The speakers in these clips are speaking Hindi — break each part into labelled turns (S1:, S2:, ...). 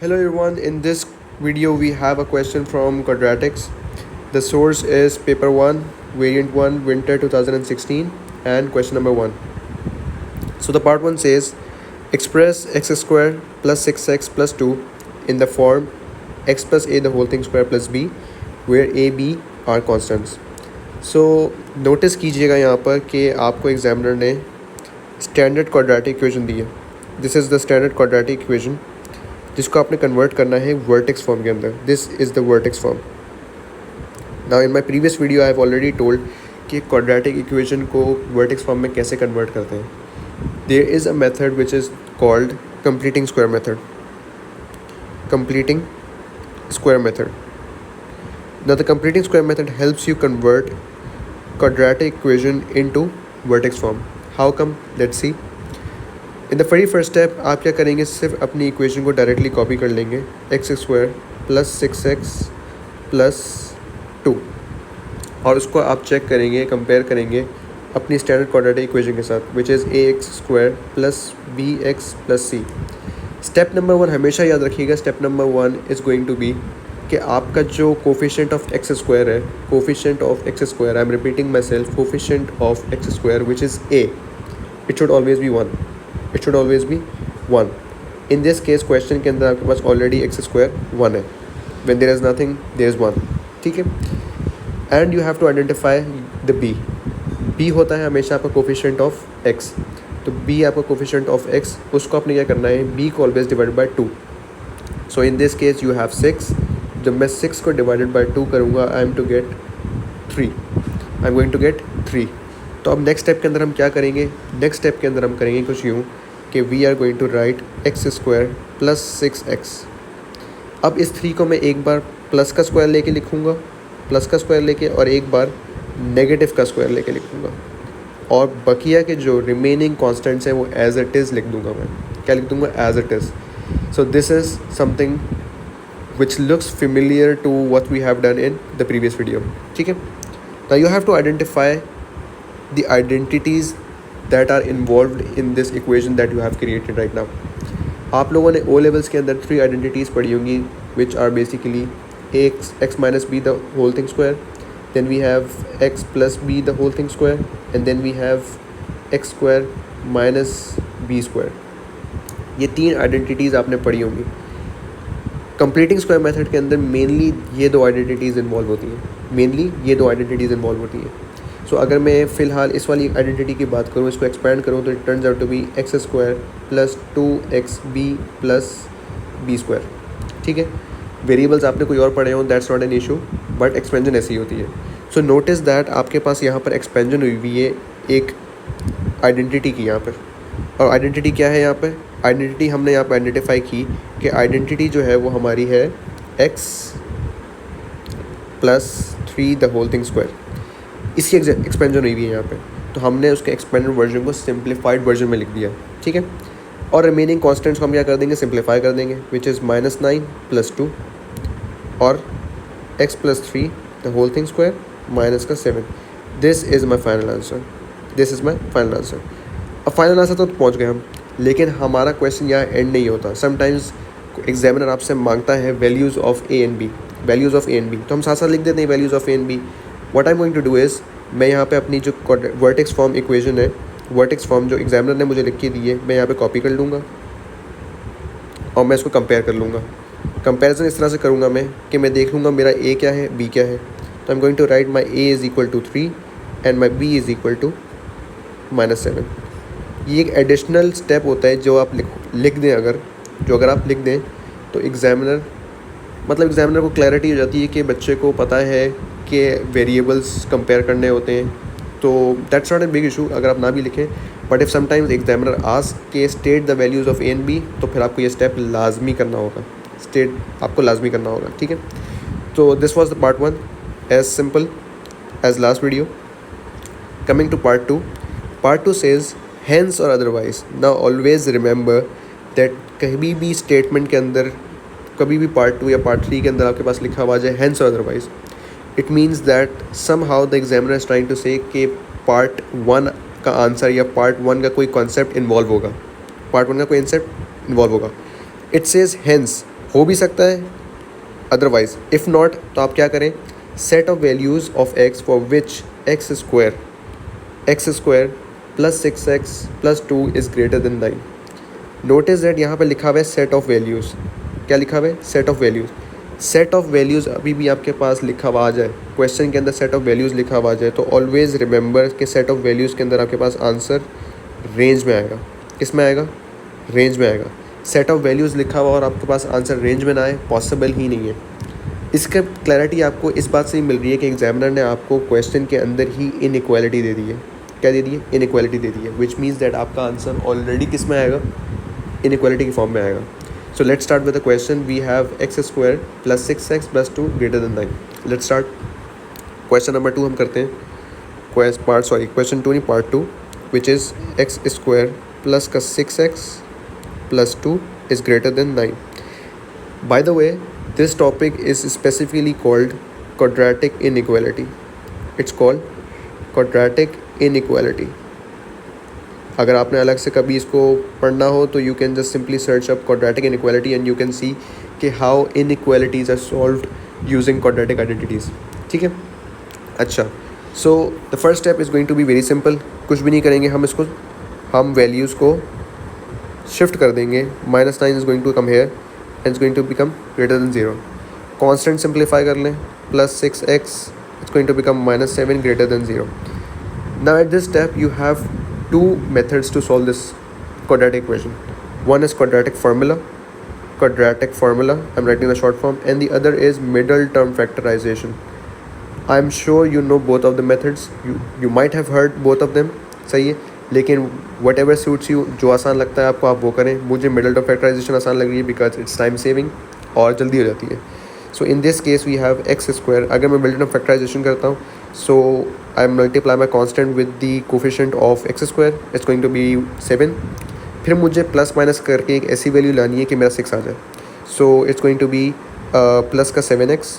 S1: Hello everyone, in this video we have a question from Quadratics. The source is paper 1, variant 1, winter 2016 and question number 1. So the part 1 says express x square plus 6x plus 2 in the form x plus a the whole thing square plus b where a b are constants. So notice कीजिएगा यहाँ पर कि आपको एग्जामिनर ने स्टैंडर्ड क्वाड्रेटिक इक्वेशन दी है. This is the standard quadratic equation जिसको आपने कन्वर्ट करना है वर्टेक्स फॉर्म के अंदर. This is the vertex form. Now in my previous video I have already told कि क्वाड्रेटिक इक्वेशन को वर्टेक्स फॉर्म में कैसे कन्वर्ट करते हैं. There is a method which is called completing square method. Completing square method. Now the completing square method helps you convert quadratic equation into vertex form. How come? Let's see. In the very first step आप क्या करेंगे, सिर्फ अपनी इक्वेशन को डायरेक्टली कॉपी कर लेंगे. X square plus 6x plus 2 और उसको आप चेक करेंगे, कंपेयर करेंगे अपनी स्टैंडर्ड क्वाड्रेटिक इक्वेशन के साथ which is a x square plus b x plus c. Step number 1 हमेशा याद रखिएगा. Step number 1 is going to be कि आपका जो कोफिशिएंट ऑफ एक्स स्क्वायर है, coefficient of x square, I am repeating my self, coefficient of x square which is a, it should always be 1. It should always be 1. In this case question के अंदर आपके पास ऑलरेडी एक्स स्क्वायर 1 है. When there is nothing there is 1. ठीक है. And you have to identify the b. B होता है हमेशा आपका कोफिशिएंट ऑफ एक्स. तो बी आपका कोफिशिएंट ऑफ एक्स, उसको आपने क्या करना है, बी को always divide by 2. So in this case you have 6. जब मैं 6 को डिवाइडेड बाई 2 करूँगा I am to get 3. I am going to get 3. तो अब नेक्स्ट स्टेप के अंदर हम क्या करेंगे, नेक्स्ट स्टेप के अंदर हम करेंगे कुछ यूँ कि we are going to write x square plus 6x. अब इस 3 को मैं एक बार प्लस का स्क्वायर लेके लिखूँगा, प्लस का स्क्वायर लेके, और एक बार नेगेटिव का स्क्वायर लेके लिखूँगा, और बकिया के जो रिमेनिंग कॉन्स्टेंट्स हैं वो एज इट इज़ लिख दूँगा. मैं क्या लिख दूँगा, as it is. So this is something which looks familiar to what we have done in the previous video. ठीक है. Now you have to identify the identities that are involved in this equation that you have created right now. आप लोगों ने O levels के अंदर 3 identities पढ़ी होंगी which are basically x minus b the whole thing square, then we have x plus b the whole thing square, and then we have x square minus b square. ये 3 identities आपने पढ़ी होंगी. कंप्लीटिंग स्क्वायर मेथड के अंदर मेनली ये 2 आइडेंटिटीज़ इन्वॉल्व होती हैं. मेनली ये 2 आइडेंटिटीज़ इन्वॉल्व होती हैं. सो अगर मैं फ़िलहाल इस वाली आइडेंटिटी की बात करूँ, इसको एक्सपेंड करूँ, तो it turns out to be x square plus 2xb plus b square. ठीक है. वेरिएबल्स आपने कोई और पढ़े हो, that's not an issue, but expansion ऐसी होती है. सो नोटिस दैट आपके पास यहाँ पर एक्सपेंजन हुई हुई है एक आइडेंटिटी की यहाँ पर. और आइडेंटिटी क्या है यहाँ पर, आइडेंटिटी हमने यहाँ पर आइडेंटिफाई की कि आइडेंटिटी जो है वो हमारी है x plus 3 the whole thing square. इसकी एक्सपेंजन हुई हुई है यहाँ पे, तो हमने उसके एक्सपेंडेड वर्जन को सिंप्लीफाइड वर्जन में लिख दिया. ठीक है. और रिमेनिंग कॉन्स्टेंट्स को हम क्या कर देंगे, सिंप्लीफाई कर देंगे, विच इज़ -9 प्लस 2 और x plus 3 the whole thing square minus का 7. This is my final answer. This is my final answer. अब फाइनल आंसर तो पहुँच गए हम, लेकिन हमारा क्वेश्चन यहाँ एंड नहीं होता. समटाइम्स एग्जामिनर आपसे मांगता है values of a and b, values of a and b, तो हम साथ साथ लिख देते हैं values of a and b. What I am going to do is, मैं यहाँ पे अपनी जो वर्टेक्स फॉर्म इक्वेशन है, वर्टेक्स फॉर्म जो एग्जामिनर ने मुझे लिख के दी है, मैं यहाँ पे कॉपी कर लूँगा और मैं इसको कंपेयर कर लूँगा. कंपेरिजन इस तरह से करूँगा मैं कि मैं देख लूँगा मेरा ए क्या है, बी क्या है. तो I am going to write my a is equal to 3 and my b is equal to -7. ये एक एडिशनल स्टेप होता है जो आप लिख दें, अगर आप लिख दें तो एग्जामिनर को क्लैरिटी हो जाती है कि बच्चे को पता है कि वेरिएबल्स कंपेयर करने होते हैं. तो that's not a big issue अगर आप ना भी लिखें, but if sometimes examiner ask के state the values of a and b, तो फिर आपको ये स्टेप लाजमी करना होगा, आपको लाजमी करना होगा. ठीक है. तो this was the part 1, as simple as last video. Coming to part 2. Part 2 says hence or otherwise. Now always remember that कभी भी स्टेटमेंट के अंदर, कभी भी पार्ट 2 या पार्ट 3 के अंदर आपके पास लिखा हुआ जाए hence or otherwise, it means that somehow the examiner is trying to say कि पार्ट 1 का आंसर या पार्ट 1 का कोई कॉन्सेप्ट इन्वॉल्व होगा, पार्ट 1 का कोई कॉन्सेप्ट इन्वॉल्व होगा. It says hence हो भी सकता है, अदरवाइज इफ़ नॉट तो आप क्या करें, set of values of x for which x square plus 6x plus 2 is greater than 9। Notice that यहाँ पर लिखा हुआ है सेट ऑफ वैल्यूज़। क्या लिखा हुआ है? Set of values. Set of values अभी भी आपके पास लिखा हुआ आ जाए, क्वेश्चन के अंदर सेट ऑफ वैल्यूज़ लिखा हुआ आ जाए, तो ऑलवेज़ रिमेंबर कि सेट ऑफ वैल्यूज़ के अंदर आपके पास आंसर रेंज में आएगा। किस में आएगा? रेंज में आएगा। सेट ऑफ वैल्यूज़ लिखा हुआ और आपके पास आंसर रेंज में ना आए, पॉसिबल ही नहीं है। इसका क्लैरिटी आपको इस बात से ही मिल रही है कि एग्जामिनर ने आपको क्वेश्चन के अंदर ही इनइक्वालिटी दे दी है। क्या दे दी है? इनइक्वालिटी दे दी है, विच मीन्स दैट आपका आंसर ऑलरेडी किस में आएगा? इनइक्वालिटी की फॉर्म में आएगा। So let's start with the question. We have x square plus 6x plus 2 greater than 9। Let's start. Question number 2 हम करते हैं। क्वेश्चन 2 नहीं, part 2, which is x square plus का 6x plus 2 is greater than 9। By the way, this topic is specifically called quadratic inequality. It's called quadratic inequality. अगर आपने अलग से कभी इसको पढ़ना हो तो you can just simply search up quadratic inequality and you can see कि how inequalities are solved using quadratic identities. ठीक है? अच्छा, so the first step is going to be very simple. कुछ भी नहीं करेंगे हम वैल्यूज़ को शिफ्ट कर देंगे। -9 is going to come here and it's going to become greater than 0. Constant simplify कर लें, plus 6x it's going to become -7 greater than 0. Now at this step you have two methods to solve this quadratic equation. One is quadratic formula, I'm writing the short form, and the other is middle term factorization. I'm sure you know both of the methods, you might have heard both of them. सही है, लेकिन वट एवर सूट्स यू, जो आसान लगता है आपको आप वो करें। मुझे मिडल टर्म फैक्टराइजेशन आसान लग रही है बिकॉज इट्स टाइम सेविंग और जल्दी हो जाती है। So in this case we have x square. अगर मैं मिडल टर्म फैक्टराइजेशन करता हूँ, so I multiply my constant with the coefficient of x square, it's going to be 7। फिर मुझे प्लस माइनस करके एक ऐसी वैल्यू लानी है कि मेरा 6 आ जाए। So it's going to be plus का 7x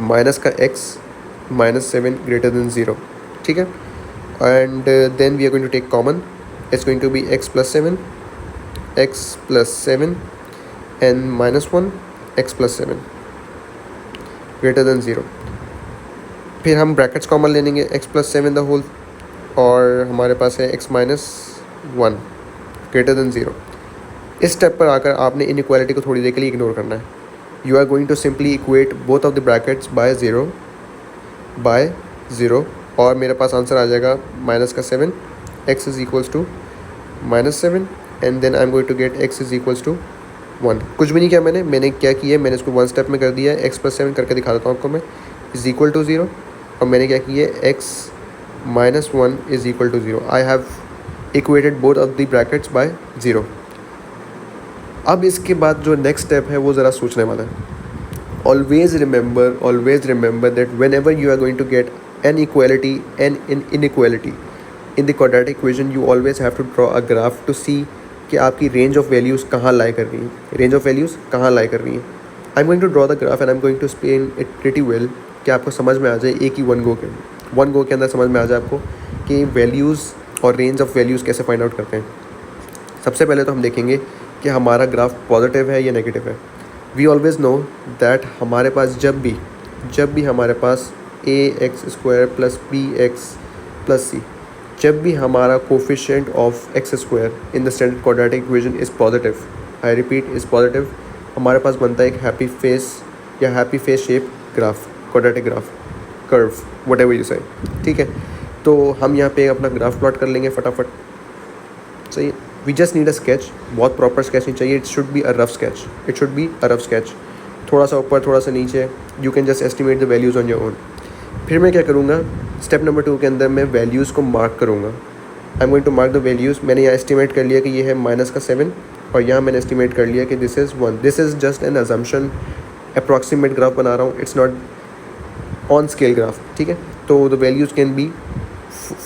S1: माइनस का x -7 ग्रेटर देन 0। ठीक है, and then we are going to take common. It's going to be x plus 7 and -1 x plus 7 greater than 0. फिर हम ब्रैकेट्स कॉमन ले लेंगे, x plus 7 द होल, और हमारे पास है x minus 1 greater than 0. इस स्टेप पर आकर आपने इनइक्वालिटी को थोड़ी देर के लिए इग्नोर करना है। You are going to simply equate both of the brackets by zero और मेरे पास आंसर आ जाएगा -7, x is equals to -7 and then I am going to get x is equals to 1। कुछ भी नहीं किया मैंने क्या किया है, मैंने इसको 1 स्टेप में कर दिया है। x + 7 करके दिखा देता हूँ आपको मैं, इज़ इक्वल टू 0, और मैंने क्या किया है, x - 1 is equal to 0। I have equated both of the brackets by 0। अब इसके बाद जो नेक्स्ट स्टेप है वो ज़रा सोचने वाला है। Always remember that whenever you are going to get an equality and an inequality in the quadratic equation, you always have to draw a graph to see कि आपकी range of values कहाँ lie कर रही हैं। I'm going to draw the graph and I'm going to explain it pretty well कि आपको समझ में आ जाए एक ही वन गो के अंदर समझ में आ जाए आपको कि values और range of values कैसे find out करते हैं। सबसे पहले तो हम देखेंगे कि हमारा ग्राफ पॉजिटिव है या नेगेटिव है। We always know that हमारे पास जब भी हमारे पास ax² plus bx plus c, जब भी हमारा coefficient of x square in the standard quadratic equation is positive, I repeat is positive, हमारे पास बनता है एक happy face shape graph, quadratic graph, curve, what ever you से। ठीक है, तो हम यहाँ पे अपना ग्राफ प्लॉट कर लेंगे फटाफट। सही, we just need a sketch, बहुत प्रॉपर स्केच नहीं चाहिए, it should be a rough sketch, थोड़ा सा ऊपर थोड़ा सा नीचे, you can just estimate the values on your own. फिर मैं क्या करूँगा, स्टेप नंबर 2 के अंदर मैं वैल्यूज़ को मार्क करूँगा। I am going to mark the values. मैंने यहाँ एस्टिमेट कर लिया कि ये है -7 और यहाँ मैंने एस्टिमेट कर लिया कि this is 1। This is just an assumption, approximate graph बना रहा हूँ, it's not on scale graph. ठीक है, तो the values can be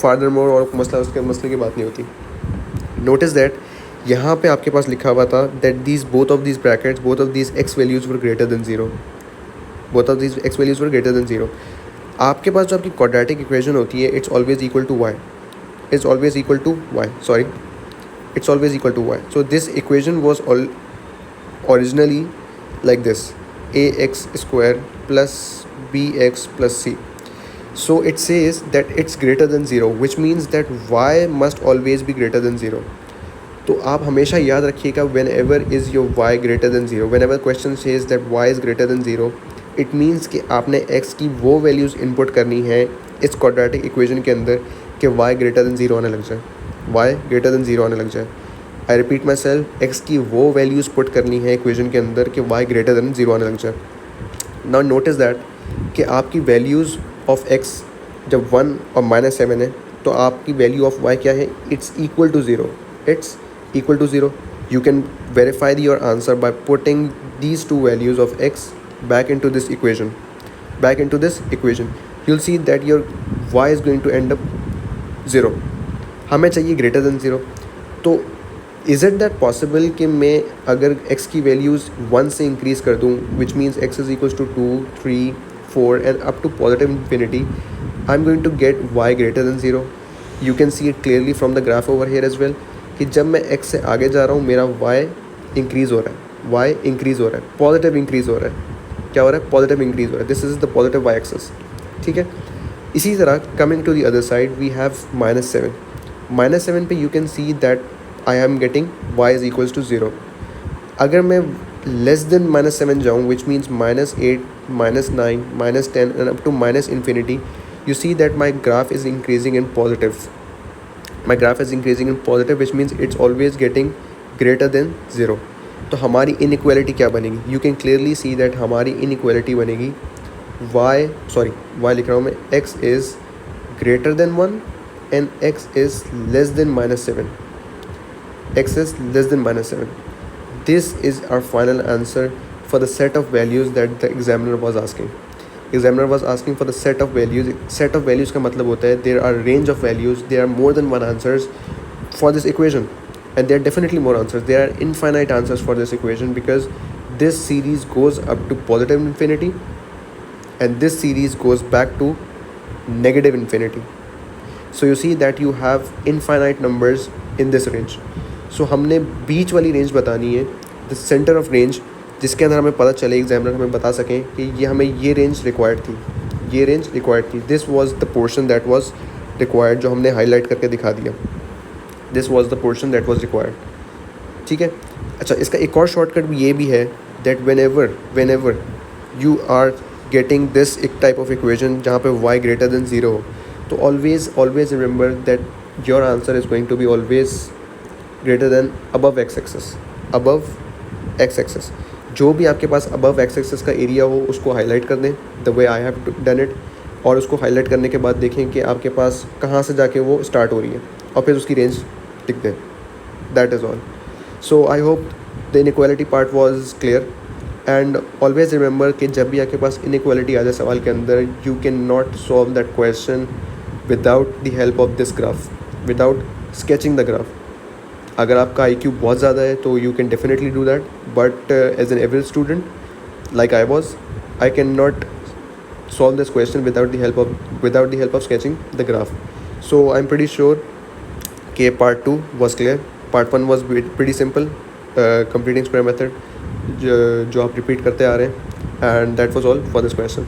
S1: farther more, और मसले की बात नहीं होती। नोटिस दैट यहाँ पे आपके पास लिखा हुआ था that both of these x values were greater than 0। आपके पास जो आपकी क्वाड्रेटिक इक्वेशन होती है, it's always equal to y, so this equation was originally like this, ax square plus bx plus c. So it says that it's greater than 0, which means that y must always be greater than 0. तो आप हमेशा याद रखिएगा whenever is your y greater than zero, whenever question says that y is greater than zero, it means कि आपने एक्स की वो वैल्यूज़ इनपुट करनी है इस क्वाड्रेटिक इक्वेशन के अंदर कि वाई ग्रेटर दैन ज़ीरो आने लग जाए, वाई ग्रेटर दैन ज़ीरो आने लग जाए. I repeat my self, x की वो वैल्यूज़ पुट करनी है इक्वेशन के अंदर कि वाई ग्रेटर दैन ज़ीरो आने लग जाए. नाउ नोटिस दैट कि आपकी वैल्यूज़ ऑफ एक्स जब 1 और -7 है तो आपकी वैल्यू ऑफ वाई क्या है, इट्स इक्वल टू ज़ीरो, इट्स equal to 0. You can verify your answer by putting these two values of x back into this equation. You'll see that your y is going to end up 0. हमें चाहिए greater than 0. तो is it that possible कि मैं अगर x की values 1 से increase कर दूँ, which means x is equals to 2, 3, 4 and up to positive infinity, I'm going to get y greater than 0. You can see it clearly from the graph over here as well कि जब मैं x से आगे जा रहा हूँ मेरा y इंक्रीज़ हो रहा है, y इंक्रीज़ हो रहा है, पॉजिटिव इंक्रीज़ हो रहा है. क्या हो रहा है, पॉजिटिव इंक्रीज़ हो रहा है. This is the positive y axis. ठीक है. इसी तरह coming to the other side we have -7. -7 पे you can see that I am getting y is equals to 0. अगर मैं लेस देन -7 जाऊँ, which means -8, -9, -10 and up to -infinity, you see that my graph is increasing in positive. My graph is increasing in positive, which means it's always getting greater than 0. तो हमारी inequality क्या बनेगी? You can clearly see that हमारी inequality बनेगी y लिख रहा हूँ मैं, x is greater than 1 and x is less than -7. x is less than -7. This is our final answer for the set of values that the examiner was asking. Examiner was asking for the set of values. Set of values का मतलब होता है there are range of values, there are more than one answers for this equation, and there are definitely more answers. There are infinite answers for this equation because this series goes up to positive infinity and this series goes back to negative infinity. So you see that you have infinite numbers in this range. So हमने बीच वाली रेंज बतानी है, the center of range, जिसके अंदर हमें पता चले, एग्जामिनर हमें बता सकें कि ये हमें ये रेंज रिक्वायर्ड थी. This was the portion that was required, जो हमने हाईलाइट करके दिखा दिया. This was the portion that was required. ठीक है. अच्छा, इसका एक और शॉर्टकट भी ये भी है that whenever you are getting this एक टाइप ऑफ इक्वेशन जहाँ पे y ग्रेटर देन 0 हो, तो always remember that your answer is going to be always greater than above x axis. जो भी आपके पास अबव एक्स एक्सेस का एरिया हो उसको हाईलाइट कर दें, the way I have done it, और उसको हाईलाइट करने के बाद देखें कि आपके पास कहाँ से जाके वो स्टार्ट हो रही है और फिर उसकी रेंज लिख दें. That is all. So I hope the inequality part was clear, and always remember कि जब भी आपके पास इनइक्वालिटी आ जाए सवाल के अंदर, you can not solve that question without the help of this graph, without sketching the graph. अगर आपका IQ बहुत ज़्यादा है तो you can definitely do that, but as an average student like I was, I can not solve this question without the help of sketching the graph. So I'm pretty sure कि part 2 was clear. Part 1 was pretty simple, completing square method जो आप repeat करते आ रहे हैं, and that was all for this question.